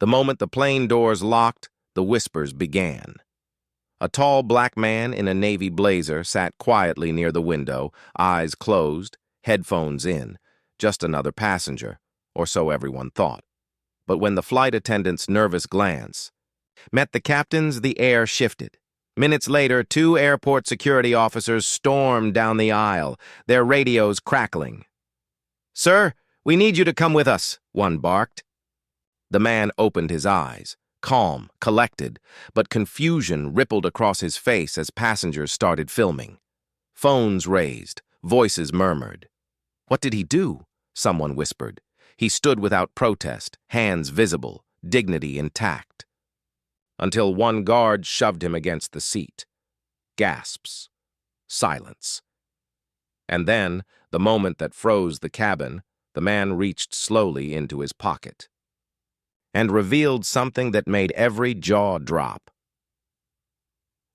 The moment the plane doors locked, the whispers began. A tall black man in a navy blazer sat quietly near the window, eyes closed, headphones in, just another passenger, or so everyone thought. But when the flight attendant's nervous glance met the captain's, the air shifted. Minutes later, 2 airport security officers stormed down the aisle, their radios crackling. "Sir, we need you to come with us," one barked. The man opened his eyes, calm, collected, but confusion rippled across his face as passengers started filming. Phones raised, voices murmured. "What did he do?" someone whispered. He stood without protest, hands visible, dignity intact. Until one guard shoved him against the seat. Gasps. Silence. And then, the moment that froze the cabin, the man reached slowly into his pocket and revealed something that made every jaw drop.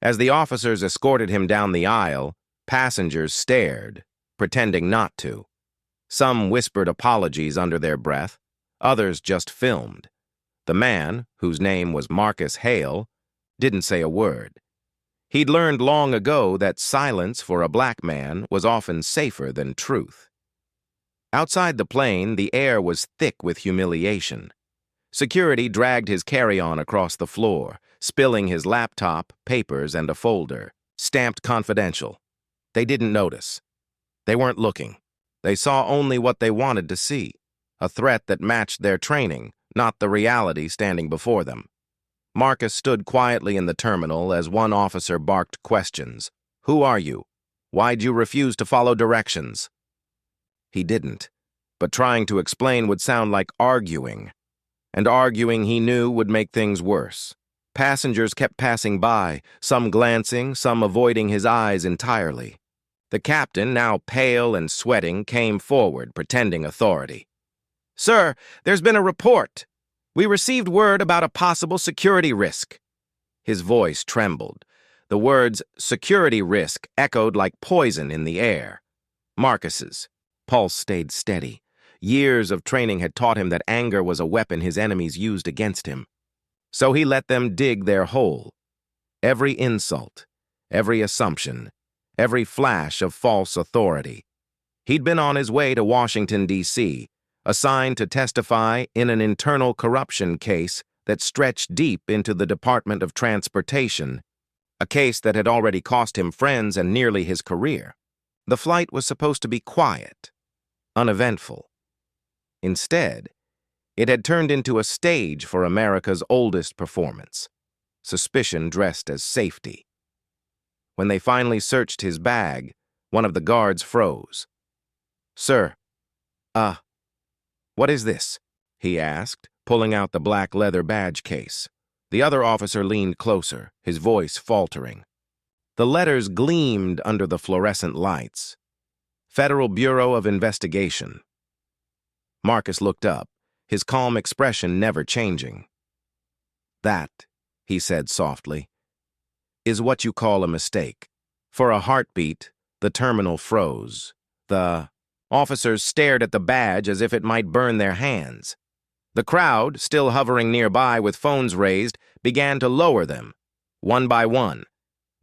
As the officers escorted him down the aisle, passengers stared, pretending not to. Some whispered apologies under their breath, others just filmed. The man, whose name was Marcus Hale, didn't say a word. He'd learned long ago that silence for a black man was often safer than truth. Outside the plane, the air was thick with humiliation. Security dragged his carry-on across the floor, spilling his laptop, papers, and a folder, stamped confidential. They didn't notice. They weren't looking. They saw only what they wanted to see, a threat that matched their training, not the reality standing before them. Marcus stood quietly in the terminal as one officer barked questions. "Who are you? Why'd you refuse to follow directions?" He didn't, but trying to explain would sound like arguing, and arguing he knew would make things worse. Passengers kept passing by, some glancing, some avoiding his eyes entirely. The captain, now pale and sweating, came forward, pretending authority. "Sir, there's been a report. We received word about a possible security risk." His voice trembled. The words "security risk" echoed like poison in the air. Marcus's pulse stayed steady. Years of training had taught him that anger was a weapon his enemies used against him. So he let them dig their hole. Every insult, every assumption, every flash of false authority. He'd been on his way to Washington, D.C., assigned to testify in an internal corruption case that stretched deep into the Department of Transportation, a case that had already cost him friends and nearly his career. The flight was supposed to be quiet, uneventful. Instead, it had turned into a stage for America's oldest performance, suspicion dressed as safety. When they finally searched his bag, one of the guards froze. "Sir, what is this?" he asked, pulling out the black leather badge case. The other officer leaned closer, his voice faltering. The letters gleamed under the fluorescent lights. Federal Bureau of Investigation. Marcus looked up, his calm expression never changing. "That," he said softly, "is what you call a mistake." For a heartbeat, the terminal froze. The officers stared at the badge as if it might burn their hands. The crowd, still hovering nearby with phones raised, began to lower them, one by one.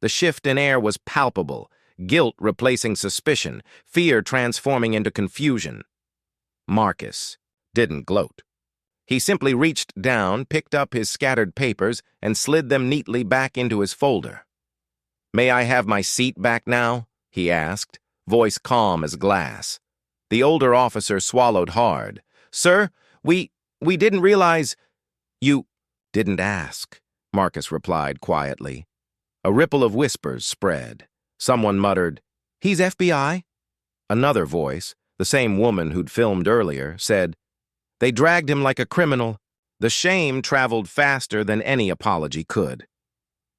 The shift in air was palpable, guilt replacing suspicion, fear transforming into confusion. Marcus didn't gloat. He simply reached down, picked up his scattered papers, and slid them neatly back into his folder. "May I have my seat back now?" he asked, voice calm as glass. The older officer swallowed hard. "Sir, we didn't realize—" "You didn't ask," Marcus replied quietly. A ripple of whispers spread. Someone muttered, "He's FBI?" Another voice, the same woman who'd filmed earlier, said, "They dragged him like a criminal." The shame traveled faster than any apology could.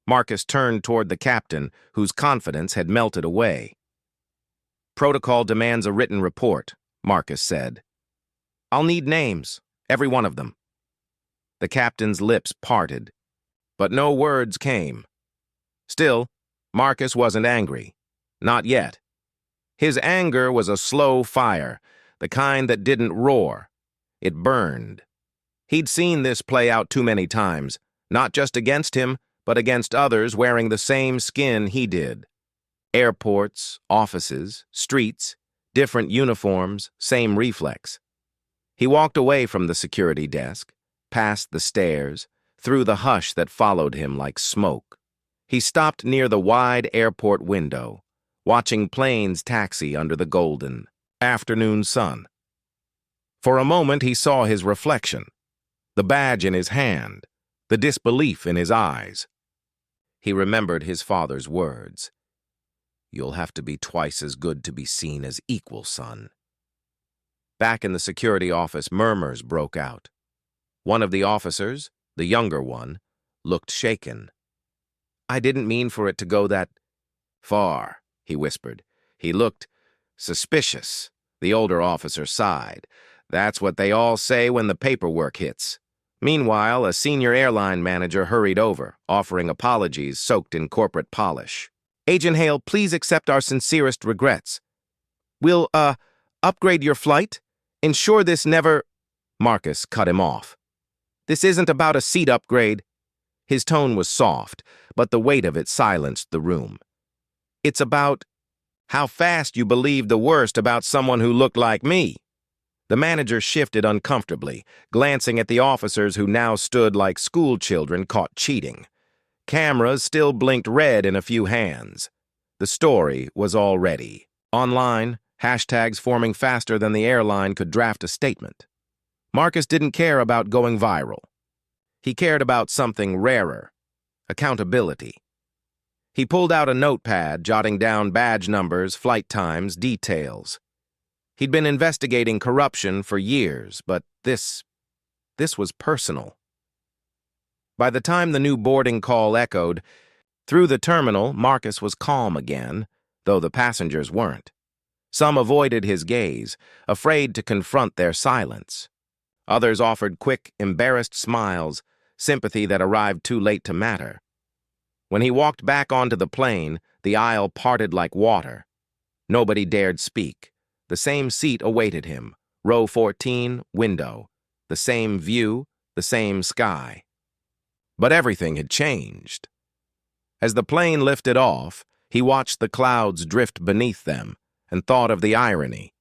Marcus turned toward the captain, whose confidence had melted away. "Protocol demands a written report," Marcus said. "I'll need names, every one of them." The captain's lips parted, but no words came. Still, Marcus wasn't angry. Not yet. His anger was a slow fire, the kind that didn't roar. It burned. He'd seen this play out too many times, not just against him, but against others wearing the same skin he did. Airports, offices, streets, different uniforms, same reflex. He walked away from the security desk, past the stairs, through the hush that followed him like smoke. He stopped near the wide airport window, watching planes taxi under the golden afternoon sun. For a moment he saw his reflection, the badge in his hand, the disbelief in his eyes. He remembered his father's words. "You'll have to be twice as good to be seen as equal, son." Back in the security office, murmurs broke out. One of the officers, the younger one, looked shaken. "I didn't mean for it to go that far," he whispered. "He looked suspicious." The older officer sighed. "That's what they all say when the paperwork hits." Meanwhile, a senior airline manager hurried over, offering apologies soaked in corporate polish. "Agent Hale, please accept our sincerest regrets. We'll, upgrade your flight? Ensure this never—" Marcus cut him off. "This isn't about a seat upgrade." His tone was soft, but the weight of it silenced the room. "It's about how fast you believed the worst about someone who looked like me." The manager shifted uncomfortably, glancing at the officers who now stood like school children caught cheating. Cameras still blinked red in a few hands. The story was all ready. Online, hashtags forming faster than the airline could draft a statement. Marcus didn't care about going viral. He cared about something rarer: accountability. He pulled out a notepad, jotting down badge numbers, flight times, details. He'd been investigating corruption for years, but this was personal. By the time the new boarding call echoed through the terminal, Marcus was calm again, though the passengers weren't. Some avoided his gaze, afraid to confront their silence. Others offered quick, embarrassed smiles, sympathy that arrived too late to matter. When he walked back onto the plane, the aisle parted like water. Nobody dared speak. The same seat awaited him, row 14, window. The same view, the same sky. But everything had changed. As the plane lifted off, he watched the clouds drift beneath them and thought of the irony.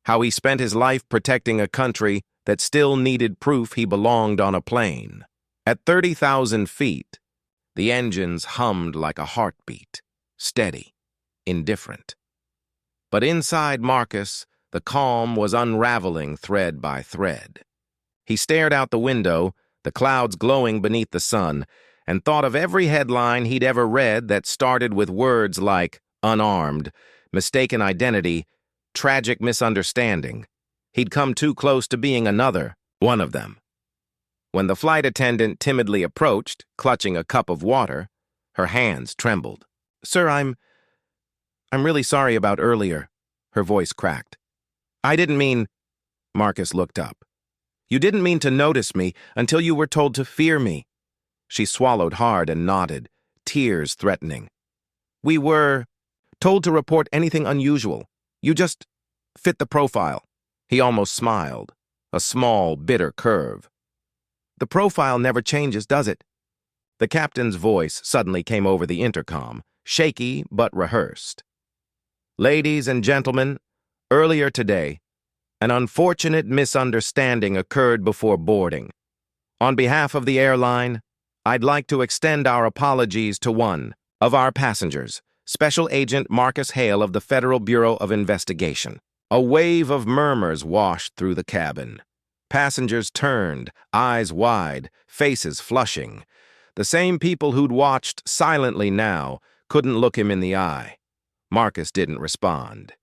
How he spent his life protecting a country that still needed proof he belonged on a plane. At 30,000 feet, the engines hummed like a heartbeat, steady, indifferent. But inside Marcus, the calm was unraveling thread by thread. He stared out the window, the clouds glowing beneath the sun, and thought of every headline he'd ever read that started with words like unarmed, mistaken identity, tragic misunderstanding. He'd come too close to being another, one of them. When the flight attendant timidly approached, clutching a cup of water, her hands trembled. "Sir, I'm really sorry about earlier," her voice cracked. "I didn't mean—" Marcus looked up. "You didn't mean to notice me until you were told to fear me." She swallowed hard and nodded, tears threatening. "We were told to report anything unusual. You just fit the profile." He almost smiled, a small, bitter curve. "The profile never changes, does it?" The captain's voice suddenly came over the intercom, shaky but rehearsed. "Ladies and gentlemen, earlier today, an unfortunate misunderstanding occurred before boarding. On behalf of the airline, I'd like to extend our apologies to one of our passengers, Special Agent Marcus Hale of the Federal Bureau of Investigation." A wave of murmurs washed through the cabin. Passengers turned, eyes wide, faces flushing. The same people who'd watched silently now couldn't look him in the eye. Marcus didn't respond.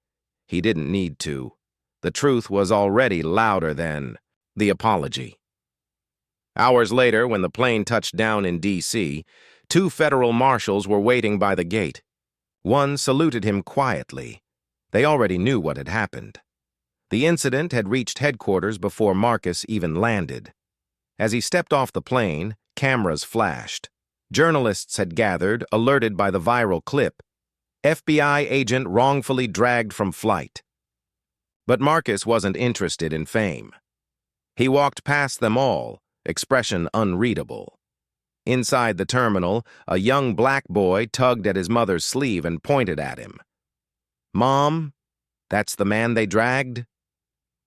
He didn't need to. The truth was already louder than the apology. Hours later, when the plane touched down in D.C., 2 federal marshals were waiting by the gate. One saluted him quietly. They already knew what had happened. The incident had reached headquarters before Marcus even landed. As he stepped off the plane, cameras flashed. Journalists had gathered, alerted by the viral clip. FBI agent wrongfully dragged from flight. But Marcus wasn't interested in fame. He walked past them all, expression unreadable. Inside the terminal, a young black boy tugged at his mother's sleeve and pointed at him. "Mom, that's the man they dragged?"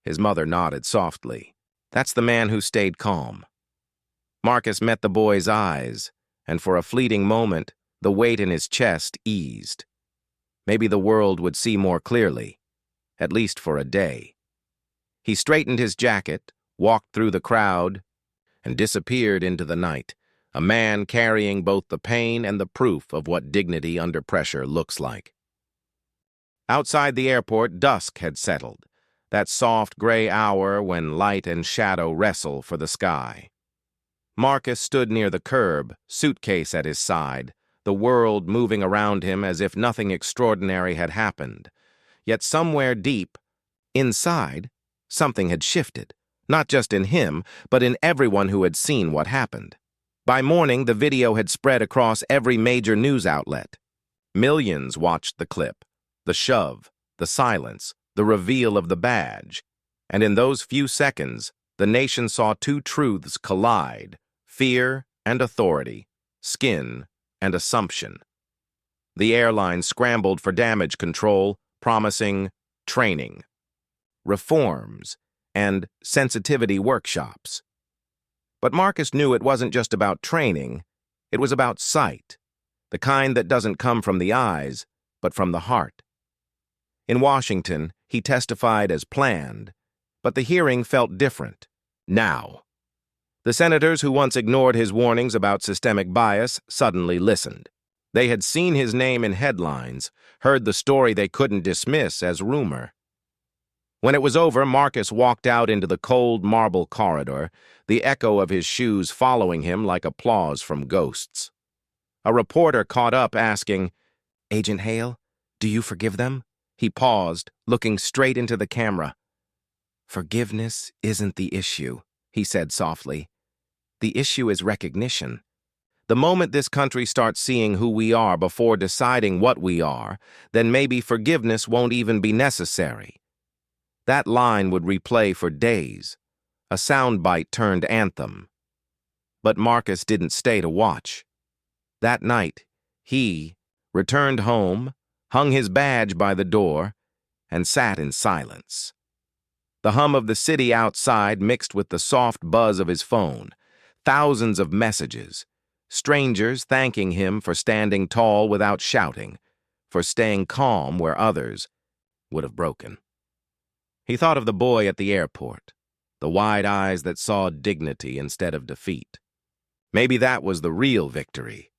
His mother nodded softly. "That's the man who stayed calm." Marcus met the boy's eyes, and for a fleeting moment, the weight in his chest eased. Maybe the world would see more clearly, at least for a day. He straightened his jacket, walked through the crowd, and disappeared into the night, a man carrying both the pain and the proof of what dignity under pressure looks like. Outside the airport, dusk had settled, that soft gray hour when light and shadow wrestle for the sky. Marcus stood near the curb, suitcase at his side, the world moving around him as if nothing extraordinary had happened. Yet somewhere deep, inside, something had shifted, not just in him, but in everyone who had seen what happened. By morning, the video had spread across every major news outlet. Millions watched the clip, the shove, the silence, the reveal of the badge. And in those few seconds, the nation saw two truths collide: fear and authority, skin and assumption. The airline scrambled for damage control, promising training, reforms, and sensitivity workshops. But Marcus knew it wasn't just about training, it was about sight, the kind that doesn't come from the eyes, but from the heart. In Washington, he testified as planned, but the hearing felt different. Now, the senators who once ignored his warnings about systemic bias suddenly listened. They had seen his name in headlines, heard the story they couldn't dismiss as rumor. When it was over, Marcus walked out into the cold marble corridor, the echo of his shoes following him like applause from ghosts. A reporter caught up, asking, "Agent Hale, do you forgive them?" He paused, looking straight into the camera. "Forgiveness isn't the issue," he said softly. "The issue is recognition. The moment this country starts seeing who we are before deciding what we are, then maybe forgiveness won't even be necessary." That line would replay for days, a soundbite turned anthem. But Marcus didn't stay to watch. That night, he returned home, hung his badge by the door, and sat in silence. The hum of the city outside mixed with the soft buzz of his phone, thousands of messages, strangers thanking him for standing tall without shouting, for staying calm where others would have broken. He thought of the boy at the airport, the wide eyes that saw dignity instead of defeat. Maybe that was the real victory.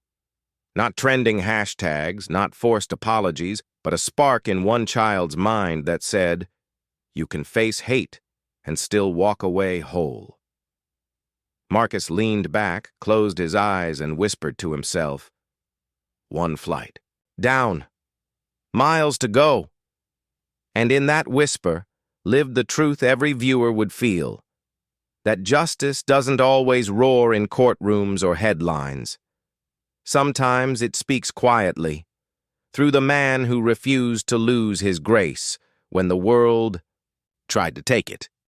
Not trending hashtags, not forced apologies, but a spark in one child's mind that said, "You can face hate and still walk away whole." Marcus leaned back, closed his eyes, and whispered to himself, "One flight. Down. Miles to go." And in that whisper lived the truth every viewer would feel, that justice doesn't always roar in courtrooms or headlines. Sometimes it speaks quietly, through the man who refused to lose his grace when the world tried to take it.